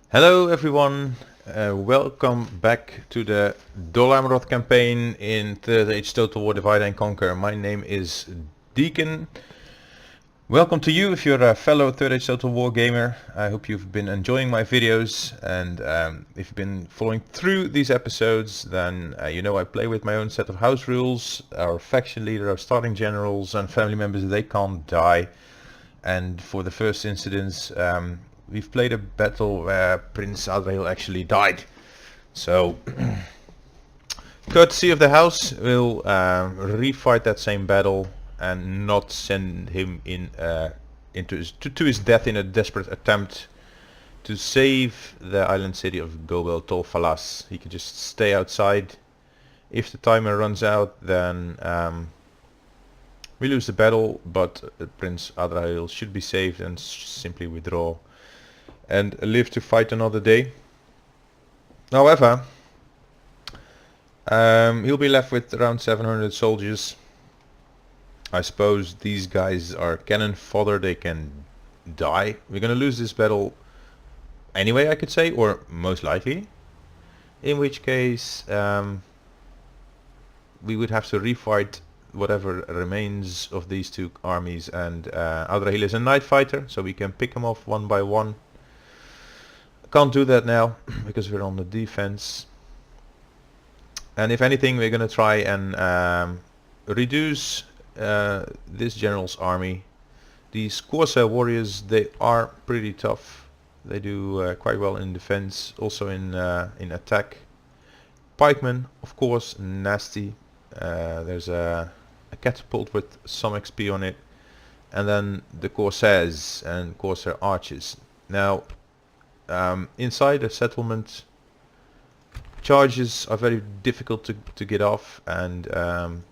Hello everyone, welcome back to the Dol Amroth Campaign in Third Age Total War Divide and Conquer. My name is Deacon. Welcome to you if you're a fellow Third Age Total War gamer. I hope you've been enjoying my videos, and if you've been following through these episodes, then you know I play with my own set of house rules. Our faction leader, our starting generals and family members, they can't die. And for the first incidents, we've played a battle where Prince Adrahil actually died. So, courtesy of the house, we'll refight that same battle and not send him in to his death in a desperate attempt to save the island city of Gobel Tol Falas. He can just stay outside. If the timer runs out, then we lose the battle, but Prince Adrahil should be saved and simply withdraw and live to fight another day. However, he'll be left with around 700 soldiers. I suppose these guys are cannon fodder, they can die. We're gonna lose this battle anyway, I could say, or most likely. In which case, we would have to refight whatever remains of these two armies, and Adrahil is a night fighter, so we can pick them off one by one. Can't do that now because we're on the defense, and if anything we're gonna try and reduce this general's army. These Corsair warriors, they are pretty tough. They do quite well in defense, also in attack. Pikemen, of course, nasty. There's a catapult with some XP on it, and then the Corsairs and Corsair archers. Now, inside a settlement, charges are very difficult to get off, and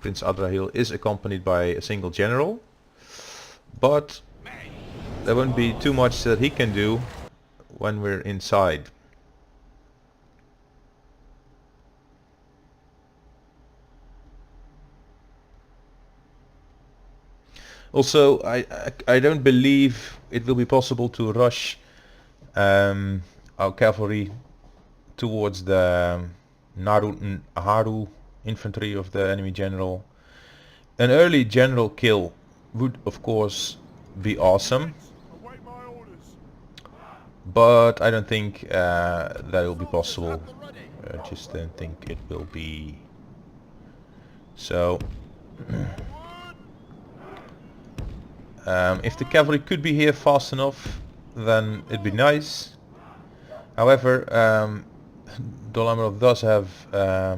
Prince Adrahil is accompanied by a single general, but there won't be too much that he can do when we're inside. Also, I don't believe it will be possible to rush our cavalry towards the Haru infantry of the enemy general. An early general kill would of course be awesome, but I don't think that will be possible. I just don't think it will be. So if the cavalry could be here fast enough, then it'd be nice. However, Dol Amroth does have a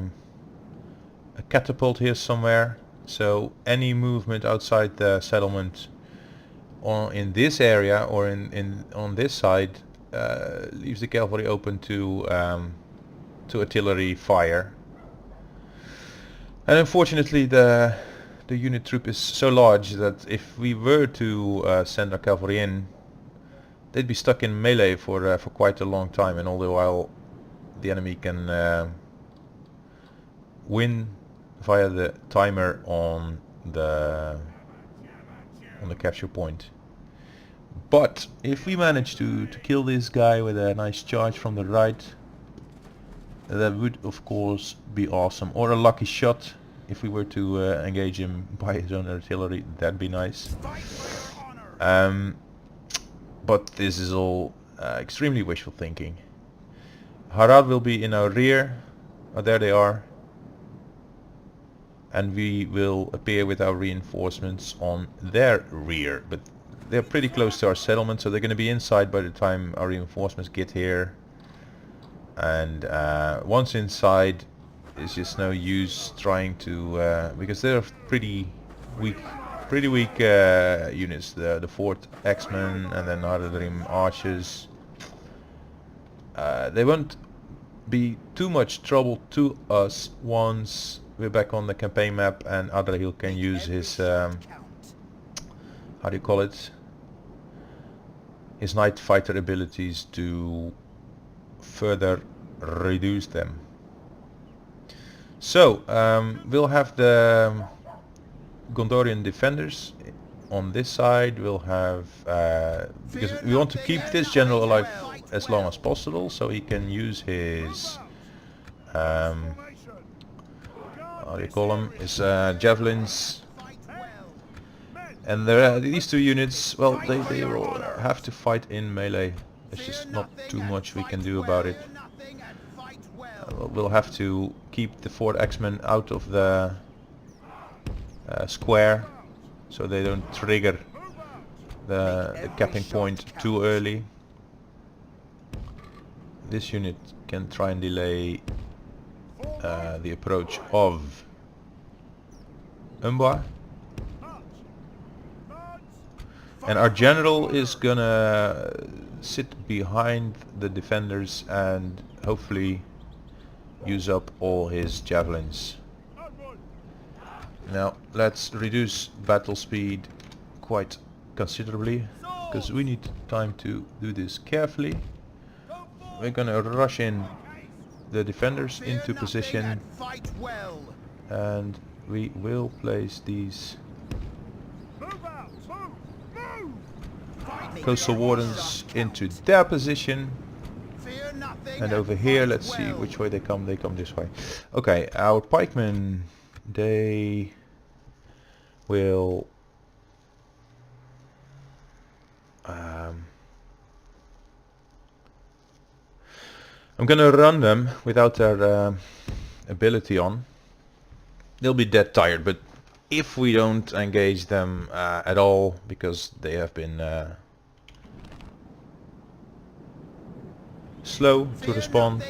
catapult here somewhere, so any movement outside the settlement in this area or on this side leaves the cavalry open to artillery fire. And unfortunately the unit troop is so large that if we were to send our cavalry in, they'd be stuck in melee for quite a long time, and all the while the enemy can win via the timer on the capture point. But if we manage to kill this guy with a nice charge from the right, that would of course be awesome. Or a lucky shot. If we were to engage him by his own artillery, that'd be nice. But this is all extremely wishful thinking. Harad will be in our rear. Oh, there they are. And we will appear with our reinforcements on their rear. But they're pretty close to our settlement, so they're going to be inside by the time our reinforcements get here. And once inside, it's just no use trying to because they're pretty weak units. The 4th X-Men and then Adrahil archers. They won't be too much trouble to us once we're back on the campaign map and Adrahil can use his how do you call it? His night fighter abilities to further reduce them. So we'll have the Gondorian defenders on this side. We'll have because we want to keep this general alive as long as possible so he can use his how do you call them, his javelins. And these two units, well, they will have to fight in melee. There's just not too much we can do about it. We'll have to keep the 4 X-Men out of the square so they don't trigger the capping point too early. This unit can try and delay the approach of Umbar. And our general is gonna sit behind the defenders and hopefully use up all his javelins. Now let's reduce battle speed quite considerably because we need time to do this carefully. We're gonna rush in the defenders into position and we will place these coastal wardens into their position. And over here, let's see which way they come. They come this way. Okay, our pikemen, they will I'm gonna run them without their ability on. They'll be dead tired, but if we don't engage them at all because they have been slow to respond,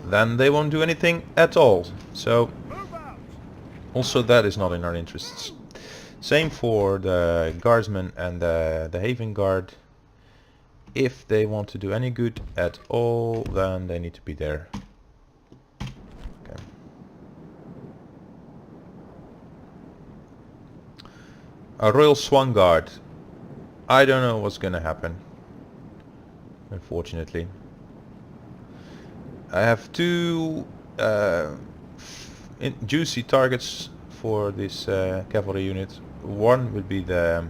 then they won't do anything at all. So also that is not in our interests. Same for the guardsmen and the haven guard. If they want to do any good at all, then they need to be there. Okay. A Royal Swan Guard. I don't know what's gonna happen, unfortunately. I have 2 juicy targets for this cavalry unit. One would be the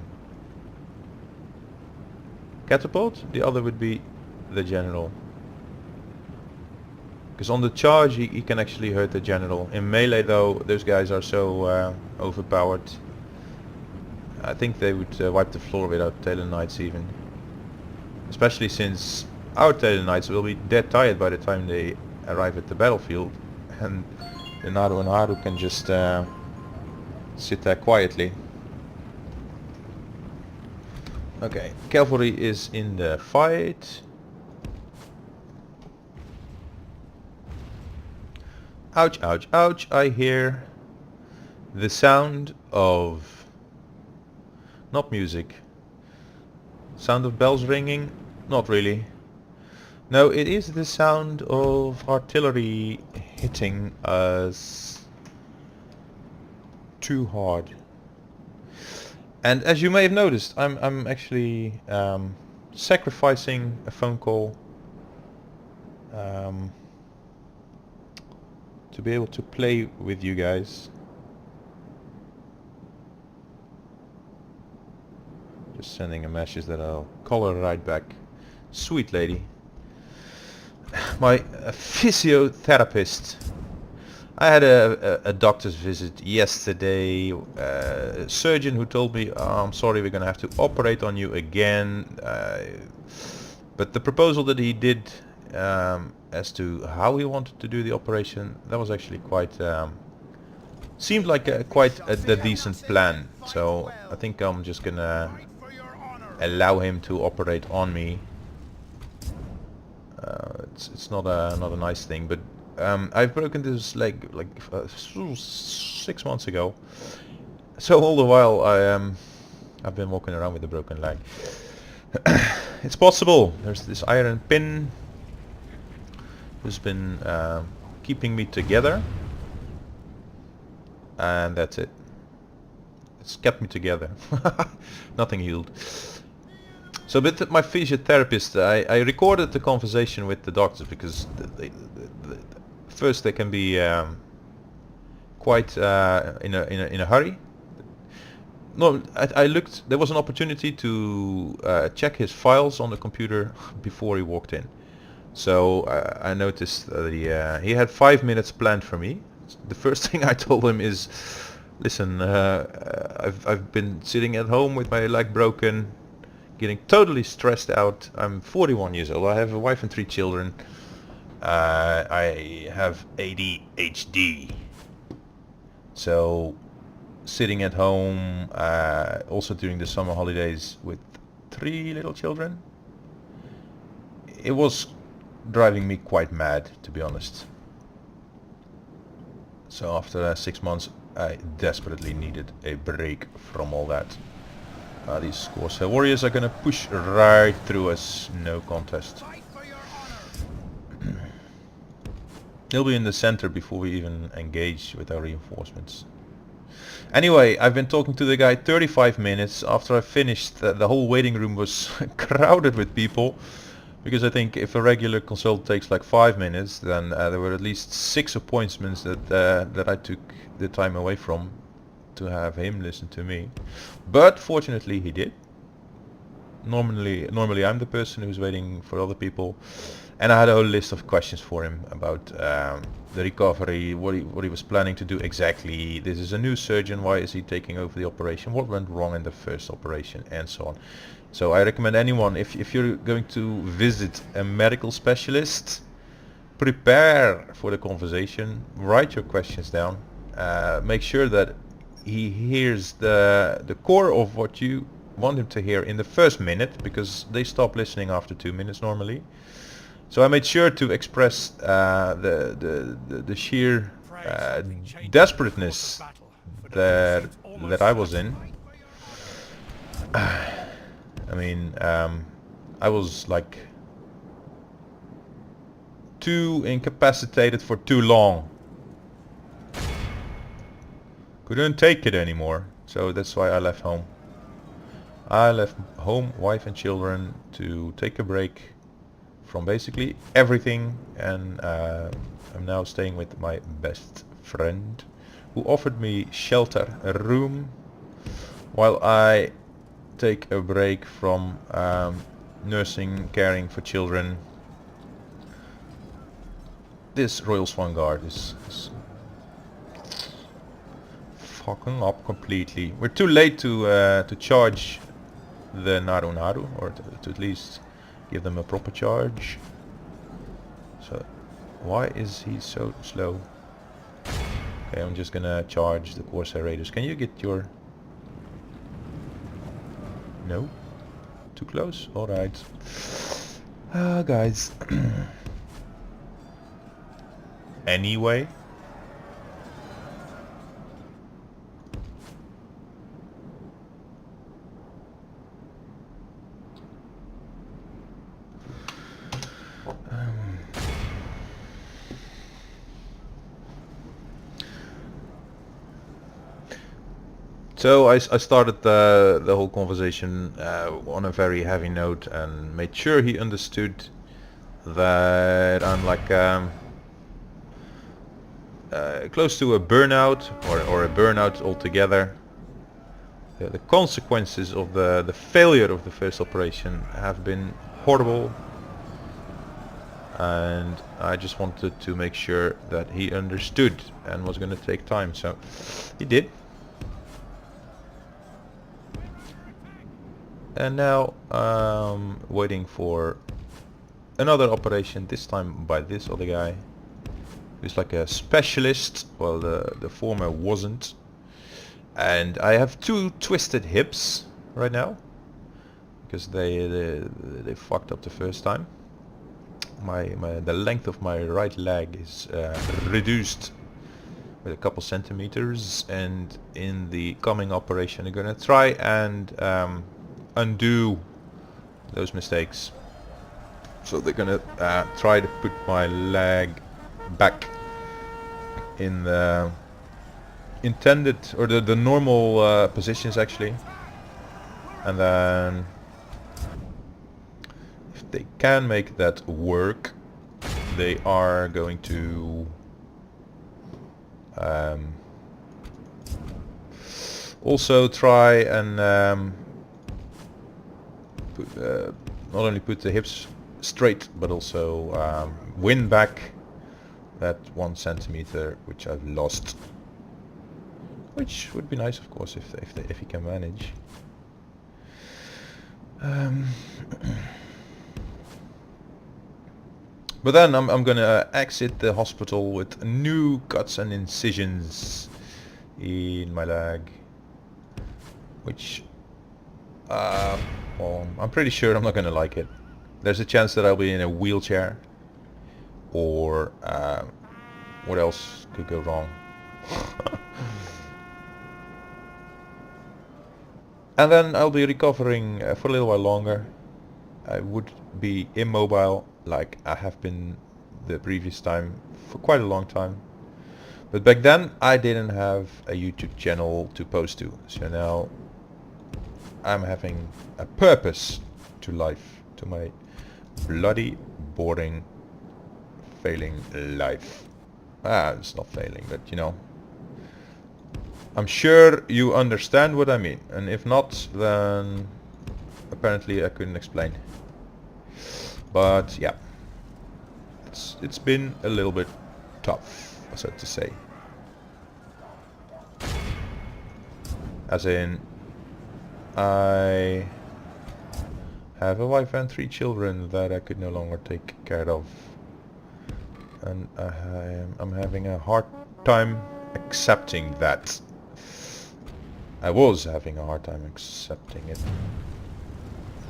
catapult, the other would be the general. Because on the charge he can actually hurt the general. In melee though, those guys are so overpowered. I think they would wipe the floor without Tailor Knights even. Especially since our Tailor Knights will be dead tired by the time they arrive at the battlefield. And the Naru and Haru can just sit there quietly. Okay, cavalry is in the fight. Ouch, ouch, ouch. I hear the sound of... not music. Sound of bells ringing? Not really. No, it is the sound of artillery hitting us too hard. And as you may have noticed, I'm actually sacrificing a phone call to be able to play with you guys. Just sending a message that I'll call her right back. Sweet lady. My physiotherapist. I had a doctor's visit yesterday, a surgeon who told me, oh, I'm sorry, we're going to have to operate on you again. But the proposal that he did as to how he wanted to do the operation, that was actually quite, seemed like quite a decent plan. So I think I'm just going to allow him to operate on me. It's not a nice thing, but I've broken this leg like 6 months ago. So all the while I've been walking around with a broken leg. It's possible. There's this iron pin who's been keeping me together, and that's it. It's kept me together. Nothing healed. So with my physiotherapist, I recorded the conversation with the doctors because first they can be quite in a hurry. no, I looked. There was an opportunity to check his files on the computer before he walked in. So I noticed that he had 5 minutes planned for me. The first thing I told him is, listen, I've been sitting at home with my leg broken, getting totally stressed out. I'm 41 years old. I have a wife and 3 children. I have ADHD. So sitting at home, also during the summer holidays with 3 little children, it was driving me quite mad, to be honest. So after 6 months, I desperately needed a break from all that. These Corsair warriors are gonna push right through us, no contest. They'll be in the center before we even engage with our reinforcements. Anyway, I've been talking to the guy 35 minutes. After I finished, the whole waiting room was crowded with people. Because I think if a regular consult takes like 5 minutes, then there were at least 6 appointments that I took the time away from to have him listen to me. But fortunately he did. Normally I'm the person who's waiting for other people. And I had a whole list of questions for him about the recovery, what he was planning to do exactly. This is a new surgeon, why is he taking over the operation? What went wrong in the first operation, and so on. So I recommend anyone, if you're going to visit a medical specialist, prepare for the conversation, write your questions down, make sure that he hears the core of what you want him to hear in the first minute, because they stop listening after 2 minutes normally. So I made sure to express the sheer desperateness that I was in. I mean, I was like too incapacitated for too long. Couldn't take it anymore, so that's why I left home. I left home, wife and children, to take a break from basically everything, and I'm now staying with my best friend, who offered me shelter, a room, while I take a break from nursing, caring for children. This Royal Swan Guard is fucking up completely. We're too late to charge the Naru, or to at least give them a proper charge. So why is he so slow? Okay, I'm just gonna charge the Corsair Raiders. Can you get your... No? Too close? Alright. Guys. Anyway. So I started the whole conversation on a very heavy note and made sure he understood that I'm like close to a burnout or a burnout altogether. The consequences of the failure of the first operation have been horrible, and I just wanted to make sure that he understood and was going to take time, so he did. And now waiting for another operation, this time by this other guy who's like a specialist. Well, the former wasn't. And I have 2 twisted hips right now because they fucked up the first time. The length of my right leg is reduced with a couple centimeters, and in the coming operation I'm gonna try and undo those mistakes. So they're gonna try to put my leg back in the intended, or the normal positions actually, and then if they can make that work, they are going to Also try and not only put the hips straight, but also win back that 1 centimeter which I've lost. Which would be nice, of course, if he can manage. But then I'm gonna exit the hospital with new cuts and incisions in my leg, which well, I'm pretty sure I'm not gonna like it. There's a chance that I'll be in a wheelchair, or what else could go wrong? And then I'll be recovering for a little while longer. I would be immobile like I have been the previous time for quite a long time. But back then I didn't have a YouTube channel to post to. So now I'm having a purpose to life, to my bloody boring failing life. It's not failing, but you know. I'm sure you understand what I mean, and if not, then apparently I couldn't explain. But yeah, it's been a little bit tough, so to say. As in, I have a wife and 3 children that I could no longer take care of, and I'm having a hard time accepting that. I was having a hard time accepting it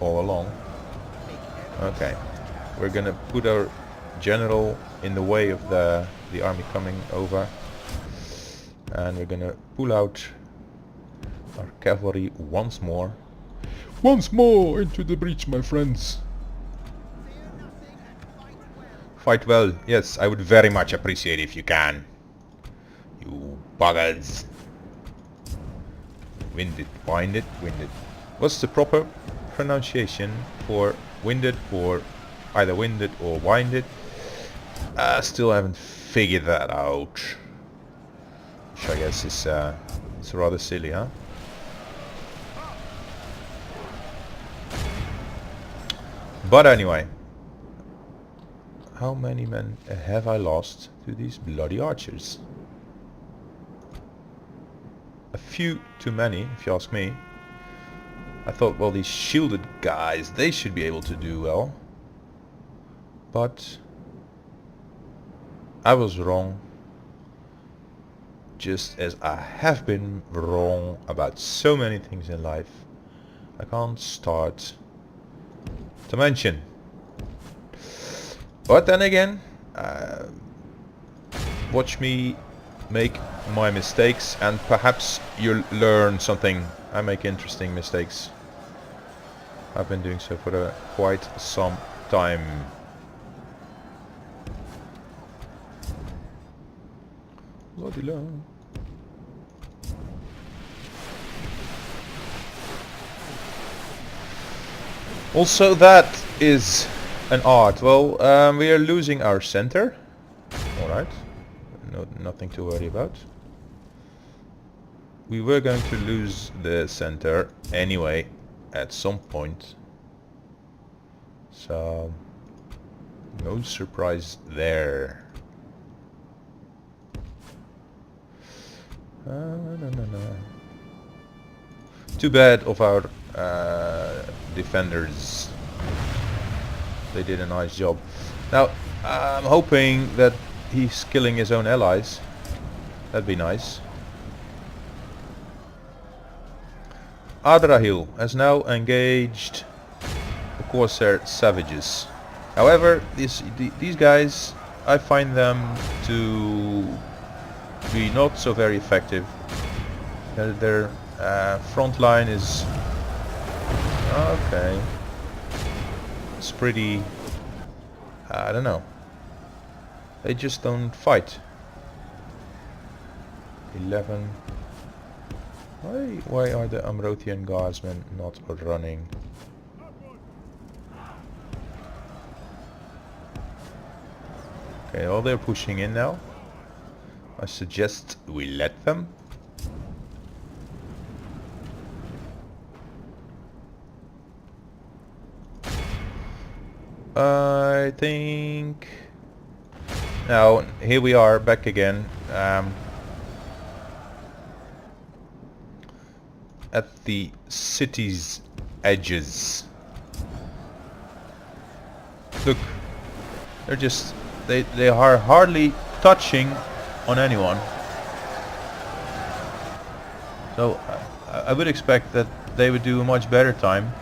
all along. Okay, we're gonna put our general in the way of the army coming over, and we're gonna pull out our cavalry once more into the breach, my friends. Fight well. Yes, I would very much appreciate it if you can. You buggers. Winded, winded, winded. What's the proper pronunciation for winded, or either winded or winded? I still haven't figured that out. Which I guess is it's rather silly, huh? But anyway, how many men have I lost to these bloody archers? A few too many, if you ask me. I thought, well, these shielded guys, they should be able to do well. But I was wrong. Just as I have been wrong about so many things in life. I can't start to mention. But then again, watch me make my mistakes and perhaps you'll learn something. I make interesting mistakes. I've been doing so for quite some time. Also, that is an art. Well, we are losing our center. Alright. No, nothing to worry about. We were going to lose the center anyway at some point. So, no surprise there. No. Too bad of our defenders. They did a nice job. Now, I'm hoping that he's killing his own allies. That'd be nice. Adrahil has now engaged the Corsair savages. However, these guys, I find them to be not so very effective. Their front line is okay. It's pretty, I don't know. They just don't fight. 11. Why are the Amrothian guardsmen not running? Okay, well, they're pushing in now. I suggest we let them. I think... Now, here we are, back again. At the city's edges. Look, they're just... They are hardly touching on anyone. So, I would expect that they would do a much better time.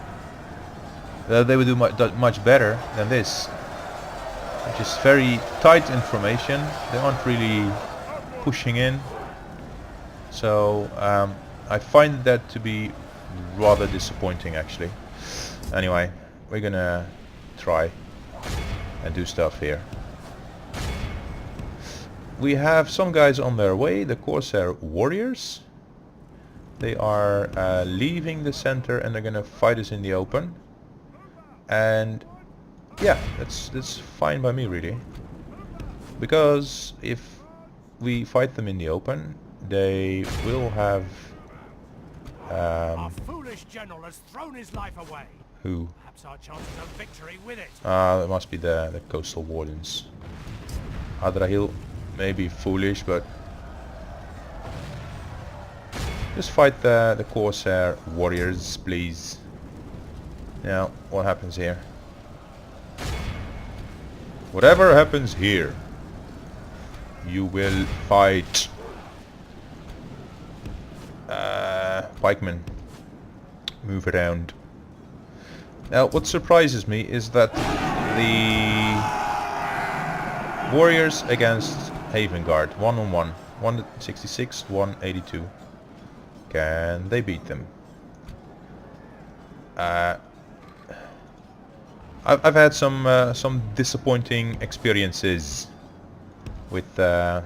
They would do much better than this. Which is very tight information. They aren't really pushing in. So I find that to be rather disappointing actually. Anyway, we're gonna try and do stuff here. We have some guys on their way, the Corsair Warriors. They are leaving the center and they're gonna fight us in the open. And yeah, that's fine by me really. Because if we fight them in the open, they will have... Our foolish general has thrown his life away. Who? Perhaps our chances of victory with it. It must be the coastal wardens. Adrahil may be foolish, but just fight the Corsair Warriors, please. Now, what happens here? Whatever happens here, you will fight. Pikemen, move around. Now, what surprises me is that the warriors against Haven Guard, 1-on-1, 166, 182. Can they beat them? I've had some disappointing experiences with the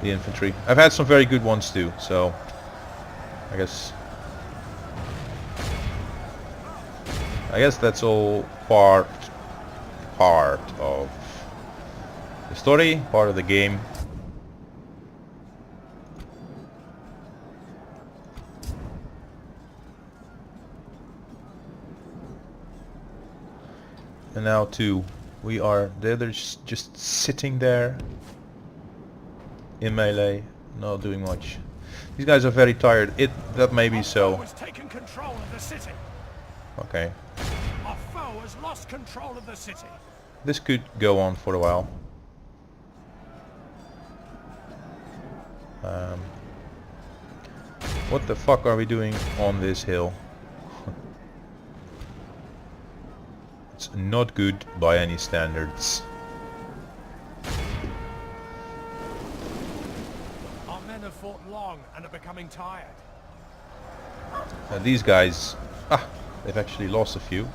infantry. I've had some very good ones too, so I guess that's all part of the story, part of the game. And now too, they're just sitting there in melee, not doing much. These guys are very tired. That may be so. Our foe has taken control of the city. Okay. Our foe has lost control of the city. This could go on for a while. What the fuck are we doing on this hill? It's not good by any standards. Our men have fought long and are becoming tired. These guys, they've actually lost a few.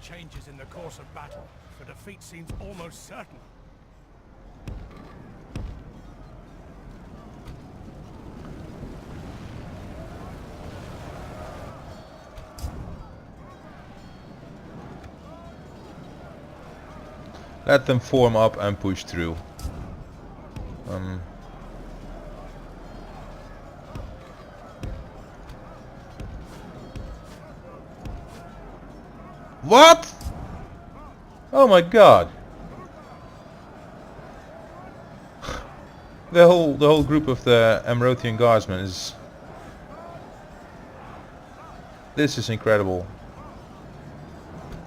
Changes in the course of battle, for defeat seems almost certain. Let them form up and push through. What? Oh my god. The whole group of the Amrothian guardsmen is... This is incredible.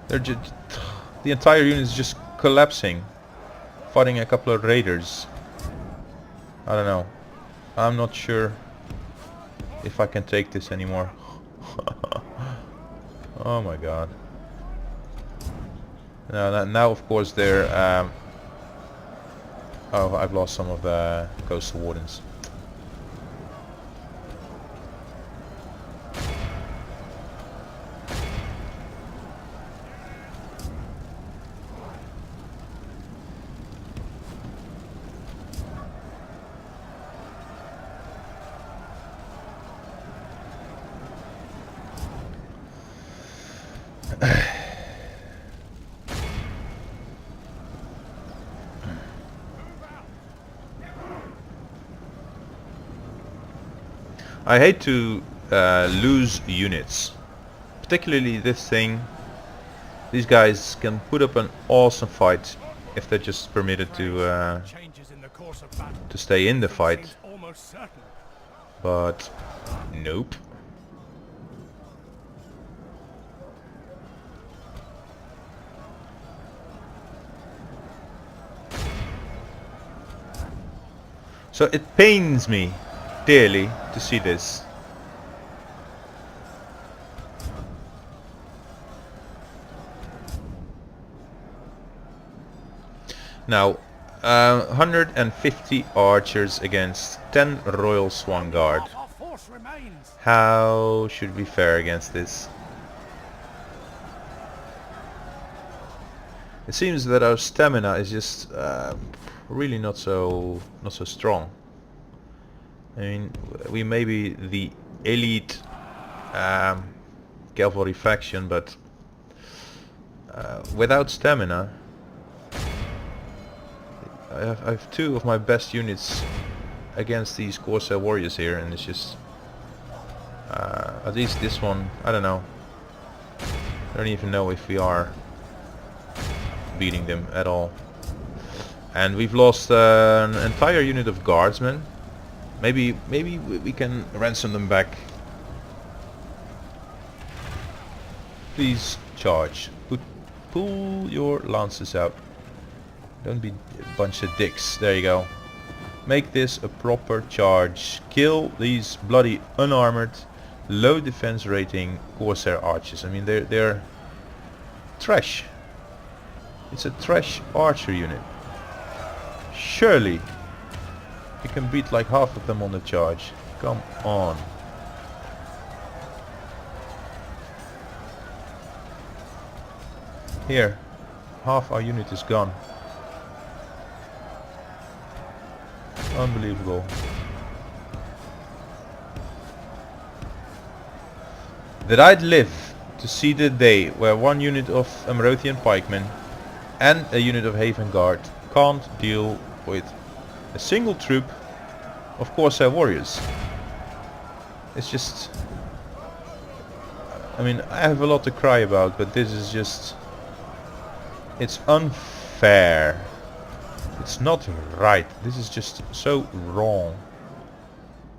They're just... The entire unit is just collapsing. Fighting a couple of raiders. I don't know. I'm not sure if I can take this anymore. Oh my god. Now of course they're... oh, I've lost some of the coastal wardens. I hate to lose units. Particularly this thing. These guys can put up an awesome fight if they're just permitted Changes in the course of battle. to stay in the fight. Seems almost certain. But nope. So it pains me dearly to see this. Now, 150 archers against 10 Royal Swan Guard. Our force remains. How should we fare against this? It seems that our stamina is just really not so strong. I mean, we may be the elite cavalry faction, but without stamina, I have two of my best units against these Corsair warriors here, and it's just at least this one, I don't know. I don't even know if we are beating them at all. And we've lost an entire unit of guardsmen. Maybe we can ransom them back. Please charge. Pull your lances out. Don't be a bunch of dicks. There you go. Make this a proper charge. Kill these bloody unarmored, low defense rating Corsair archers. I mean, they're trash. It's a trash archer unit. Surely you can beat like half of them on the charge. Come on. Here, half our unit is gone. Unbelievable. That I'd live to see the day where one unit of Amrothian pikemen and a unit of Haven Guard can't deal with a single troop of Corsair warriors. It's just... I mean, I have a lot to cry about, but this is just... It's unfair. It's not right. This is just so wrong.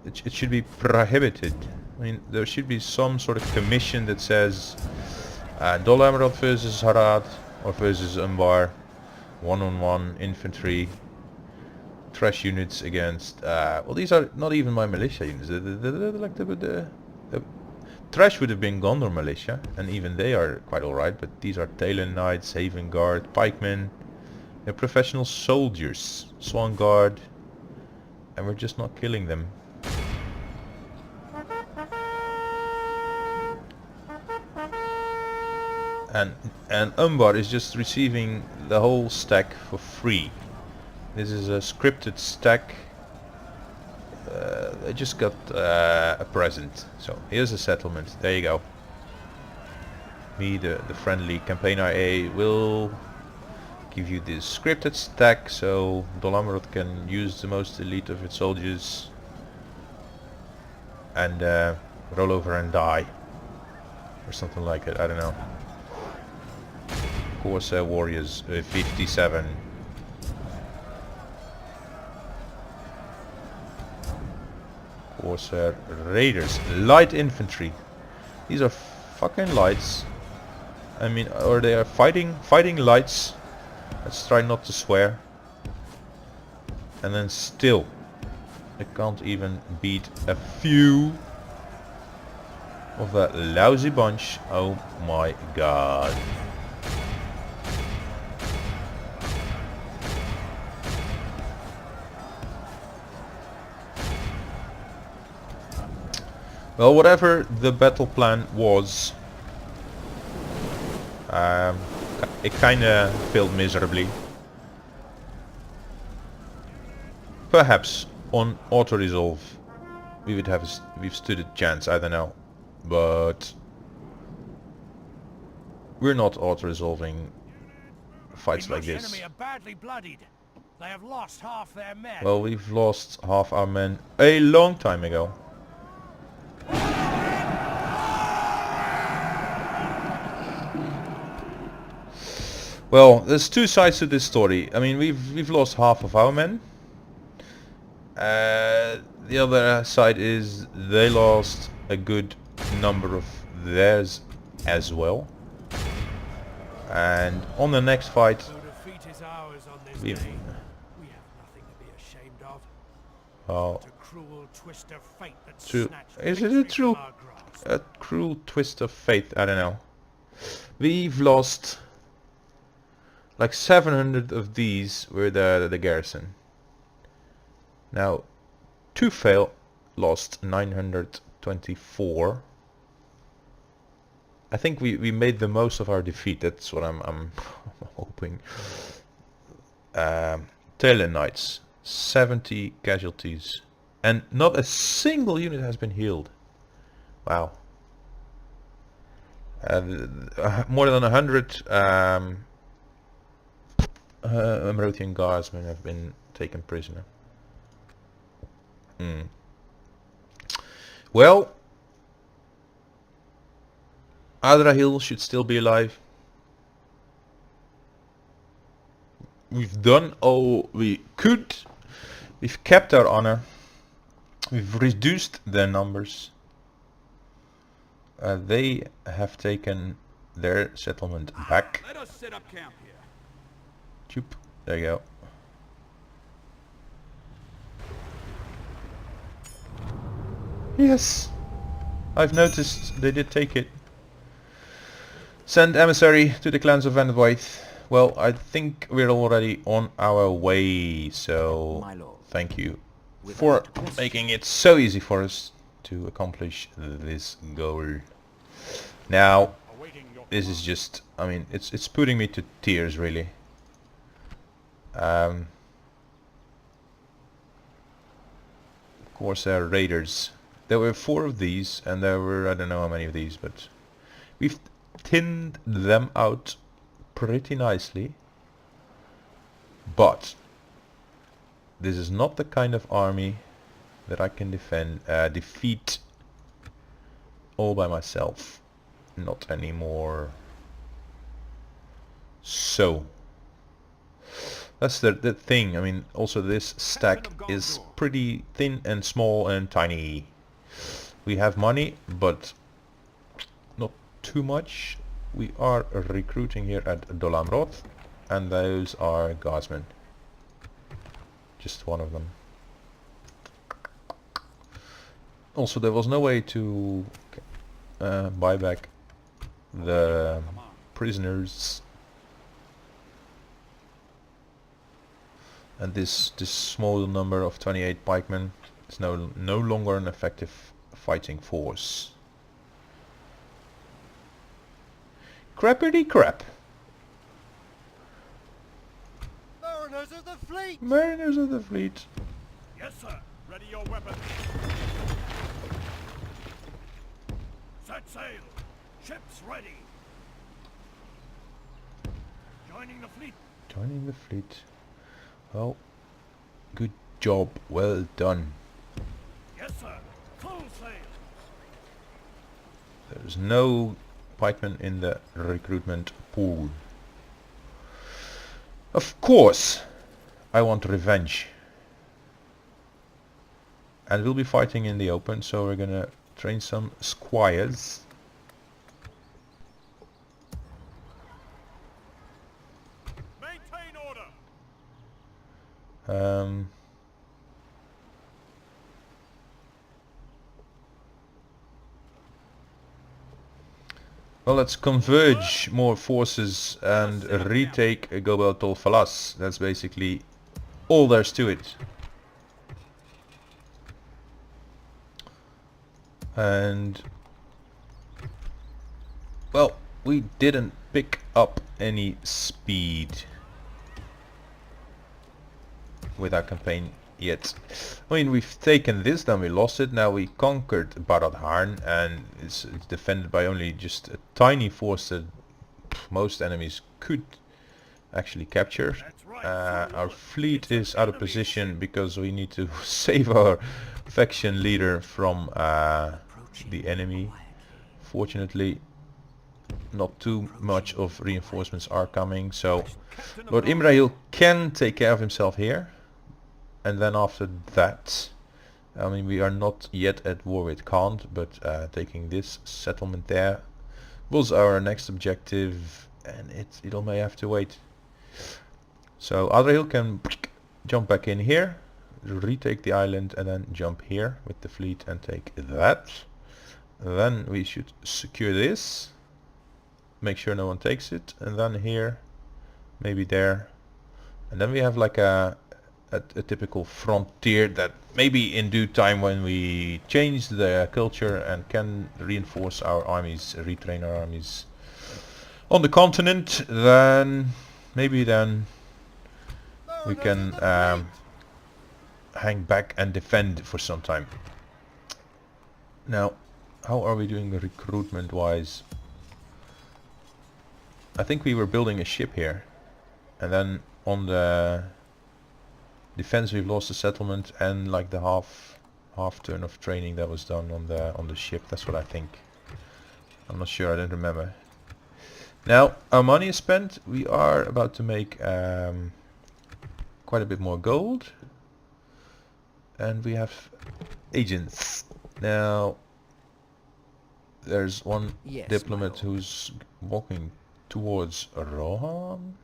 It should be prohibited. I mean, there should be some sort of commission that says Dol Amroth versus Harad or versus Umbar, one-on-one infantry, trash units against. Well, these are not even my militia units. The trash would have been Gondor militia, and even they are quite alright. But these are Talon Knights, Haven Guard, pikemen. They're professional soldiers, Swan Guard, and we're just not killing them. And Umbar is just receiving the whole stack for free. This is a scripted stack. I just got a present. So here's a settlement. There you go. Me, the friendly Campaign IA, will give you this scripted stack, so Dol Amroth can use the most elite of its soldiers and roll over and die. Or something like it, I don't know. Corsair Warriors 57. Corsair Raiders, light infantry. These are fucking lights. I mean, or they are fighting lights. Let's try not to swear. And then still, I can't even beat a few of that lousy bunch. Oh my god. Well, whatever the battle plan was, it kinda failed miserably. Perhaps on auto-resolve we've stood a chance, I don't know. But we're not auto-resolving fights like this. Enemy are badly bloodied. They have lost half their men. Well, we've lost half our men a long time ago. Well, there's two sides to this story. I mean, we've lost half of our men. The other side is they lost a good number of theirs as well. And on the next fight, Though defeat is ours on this we, day, we have nothing to be ashamed of. well, It's a cruel twist of fate that true. snatched Is it a victory true, from our grasp. a cruel twist of fate? I don't know. We've lost like 700 of these were the garrison. Now, to fail, lost 924. I think we made the most of our defeat. That's what I'm hoping. Talon Knights, 70 casualties, and not a single unit has been healed. Wow. More than 100 Amrothian guardsmen have been taken prisoner. Well, Adrahil should still be alive. We've done all we could. We've kept our honor. We've reduced their numbers. They have taken their settlement back. Let us set up camp here. Choop. There you go. Yes, I've noticed they did take it. Send emissary to the clans of Vanderwyth. Well, I think we're already on our way, so thank you for making it so easy for us to accomplish this goal. Now, this is just, I mean, it's putting me to tears, really. Of course, there are raiders. There were 4 of these, and there were, I don't know how many of these, but we've thinned them out pretty nicely. But this is not the kind of army that I can defeat all by myself. Not anymore. So that's the thing. I mean, also this stack is pretty thin and small and tiny. We have money, but not too much. We are recruiting here at Dol Amroth, and those are guardsmen. Just one of them. Also, there was no way to buy back the prisoners, and this small number of 28 pikemen is no longer an effective fighting force. Crappity crap. Mariners of the fleet! Mariners of the fleet. Yes, sir. Ready your weapons. Set sail. Ships ready. Joining the fleet. Joining the fleet. Well, good job. Well done. Yes, sir. Full sail. There's no pikemen in the recruitment pool. Of course, I want revenge. And we'll be fighting in the open, so we're gonna train some squires. Maintain order. Well, let's converge more forces and retake Gobel Tol Falas. That's basically all there's to it. And well, we didn't pick up any speed with our campaign yet. I mean, we've taken this, then we lost it. Now we conquered Baradharn, and it's defended by only just a tiny force that most enemies could actually capture. Our fleet is out of position because we need to save our faction leader from the enemy. Fortunately, not too much of reinforcements are coming, so Lord Imrahil can take care of himself here. And then after that, I mean, we are not yet at war with Kant, but taking this settlement there was our next objective, and it all may have to wait. So Adrahil can jump back in here, retake the island, and then jump here with the fleet and take that. Then we should secure this, make sure no one takes it, and then here, maybe there, and then we have like a typical frontier that maybe in due time, when we change the culture and can reinforce our armies, retrain our armies on the continent, then maybe then we can hang back and defend for some time. Now, how are we doing recruitment wise? I think we were building a ship here, and then on the defense we've lost the settlement and like the half turn of training that was done on the ship. That's what I think. I'm not sure, I don't remember. Now our money is spent. We are about to make quite a bit more gold, and we have agents. Now there's one diplomat who's walking towards Rohan.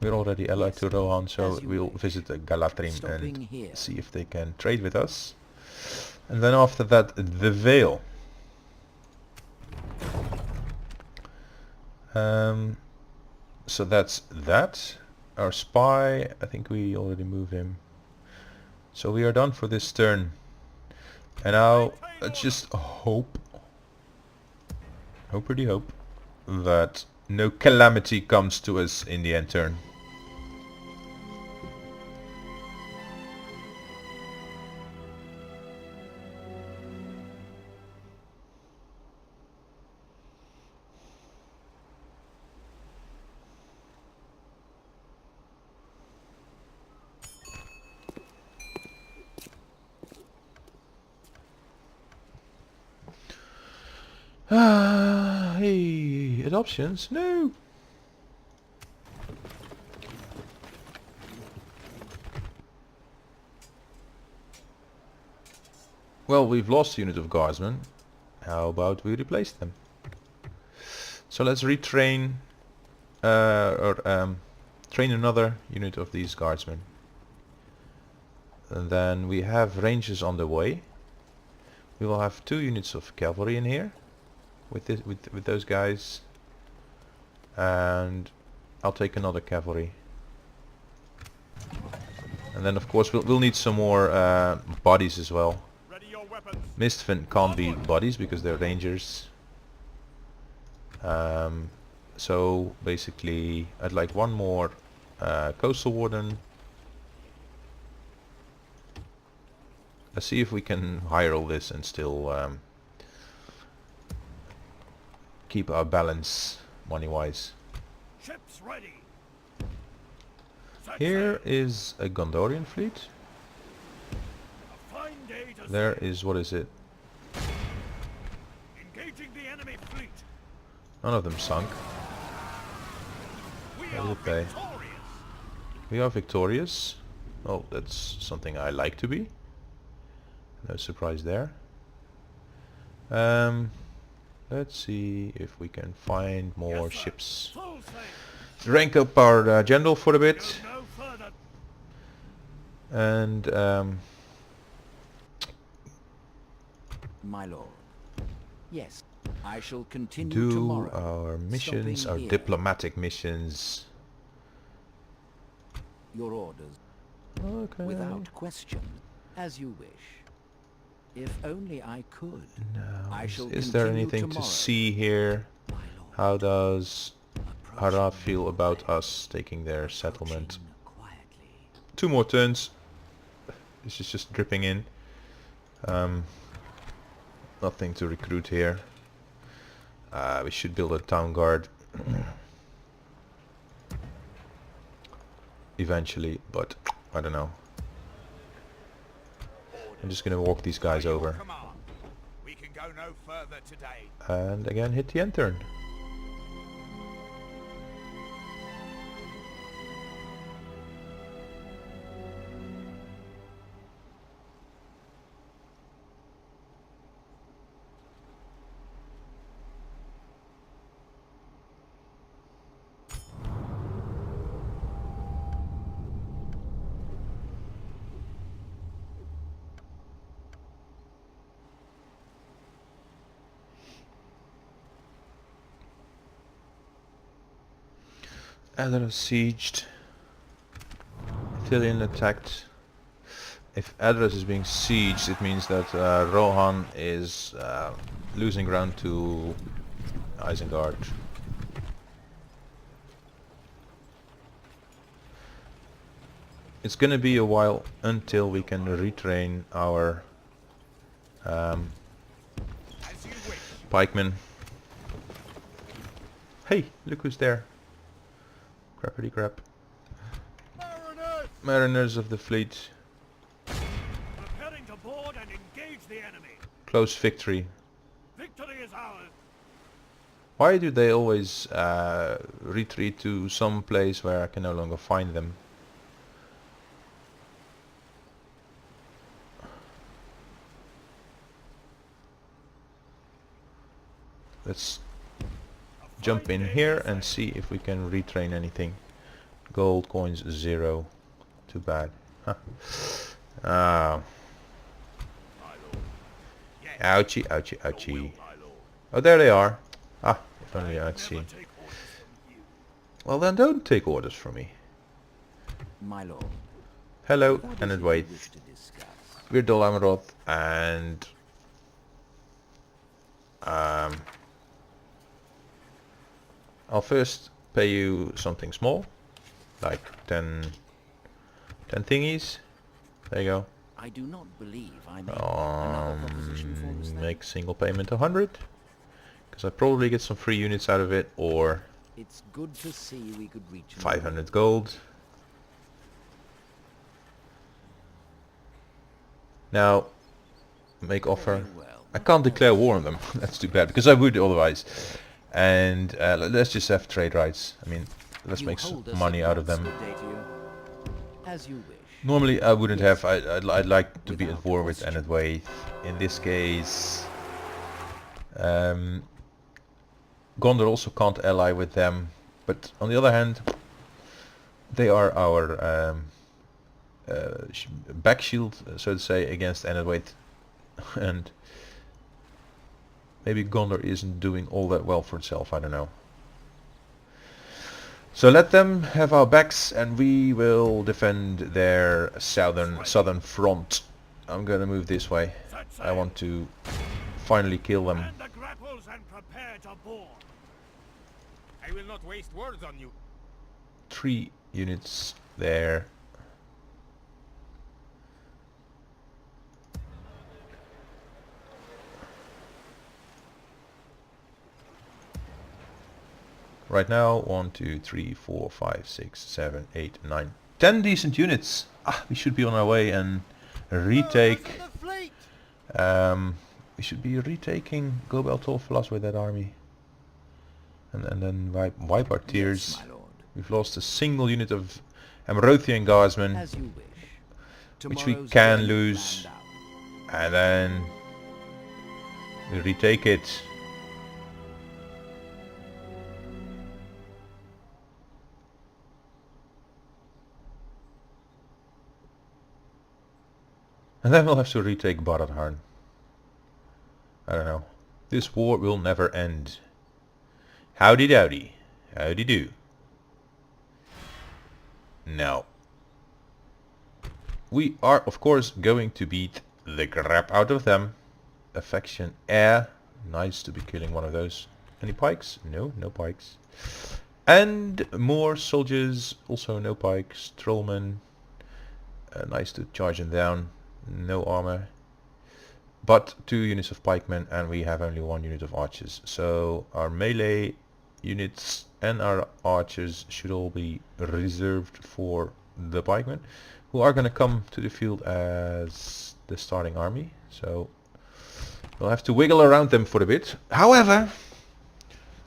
We're already allied to Rohan, so we'll visit Galatrim and see if they can trade with us. And then after that, the Vale. So that's that. Our spy, I think we already moved him. So we are done for this turn. And now let's just hope, pretty hope, that no calamity comes to us in the end turn. Hey, adoptions? No! Well, we've lost a unit of guardsmen. How about we replace them? So let's retrain train another unit of these guardsmen. And then we have rangers on the way. We will have 2 units of cavalry in here with those guys, and I'll take another cavalry. And then of course we'll need some more bodies as well. Mistfen can't be bodies because they're rangers. So basically I'd like one more coastal warden. Let's see if we can hire all this and still keep our balance money-wise. Ships ready. Here is a Gondorian fleet. A fine day to There is, what is it? engaging the enemy fleet. None of them sunk. We How are did they? victorious. We are victorious. Oh, that's something I like to be. No surprise there. Let's see if we can find more Yes, sir. ships. Full sail. Rank up our general for a bit, Go no further. and My lord. Yes, I shall continue do tomorrow. our missions, stopping our here. diplomatic missions. Your orders, Okay. without question, as you wish. If only I could. Now, I shall is there continue anything tomorrow. to see here? My lord. How does Approaching Harad feel my about way. us taking their settlement? Approaching quietly. 2 more turns. This is just dripping in. Nothing to recruit here. We should build a town guard eventually, but I don't know. I'm just gonna walk these guys over. Command. We another today. And again hit the end turn. Adrahil sieged. Ithilien attacked. If Adrahil is being sieged, it means that Rohan is losing ground to Isengard. It's gonna be a while until we can retrain our pikemen. Hey, look who's there. Crappity crap. Mariners of the fleet. Preparing to board and engage the enemy. Close victory. Victory is ours. Why do they always retreat to some place where I can no longer find them? Let's jump in here and see if we can retrain anything. Gold coins 0. Too bad. Huh. Ouchie, ouchie, ouchie. Oh, there they are. Ah, if only I'd seen. Well then don't take orders from me. My lord. Hello, What is and it you wait. wish to discuss? We're Dol Amroth and I'll first pay you something small, like 10 thingies. There you go. I do not believe I made another proposition for this thing. Make single payment 100, because I probably get some free units out of it, or It's good to see we could reach an 500 gold. Now, make offer. Very well. I can't declare war on them. That's too bad, because I would otherwise. And let's just have trade rights. I mean, let's You make some hold us money out of advance. them. Good day to you. As you wish. Normally I wouldn't have. I'd like to be at Without war with question. Enedwaith. In this case, Gondor also can't ally with them. But on the other hand, they are our back shield, so to say, against Enedwaith. And maybe Gondor isn't doing all that well for itself. I don't know. So let them have our backs, and we will defend their southern front. I'm gonna move this way. I want to finally kill them. And the grapples and prepare to board. I will not waste words on you. 3 units there. Right now, 1, 2, 3, 4, 5, 6, 7, 8, 9, 10 decent units. Ah, we should be on our way and retake. We should be retaking Gobel Tolfalas with that army, and then wipe our tears. Yes, my lord. We've lost a single unit of Amrothian guardsmen, As you wish. which we Tomorrow's can game lose, planned out. and then we retake it. And then we'll have to retake Baradharn. I don't know. This war will never end. Howdy dowdy. Howdy do. Now, we are of course going to beat the crap out of them. Affection air. Nice to be killing one of those. Any pikes? No, no pikes. And more soldiers. Also no pikes. Trollmen. Nice to charge them down. No armor. But 2 units of pikemen, and we have only 1 unit of archers. So our melee units and our archers should all be reserved for the pikemen, who are going to come to the field as the starting army. So We'll have to wiggle around them for a bit. However,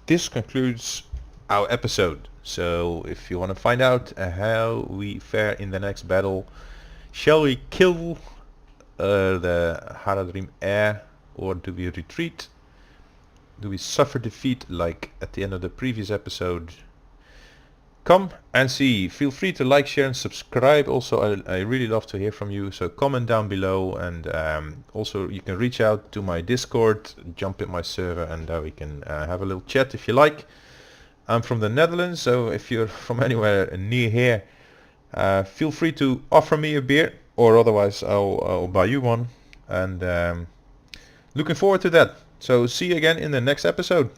this concludes our episode. So if you want to find out how we fare in the next battle, shall we kill the Haradrim heir, or do we retreat? Do we suffer defeat like at the end of the previous episode? Come and see. Feel free to like, share and subscribe. Also, I really love to hear from you, so comment down below, and also you can reach out to my Discord, jump in my server, and we can have a little chat if you like. I'm from the Netherlands, so if you're from anywhere near here, feel free to offer me a beer, or otherwise I'll buy you one, and looking forward to that. So see you again in the next episode.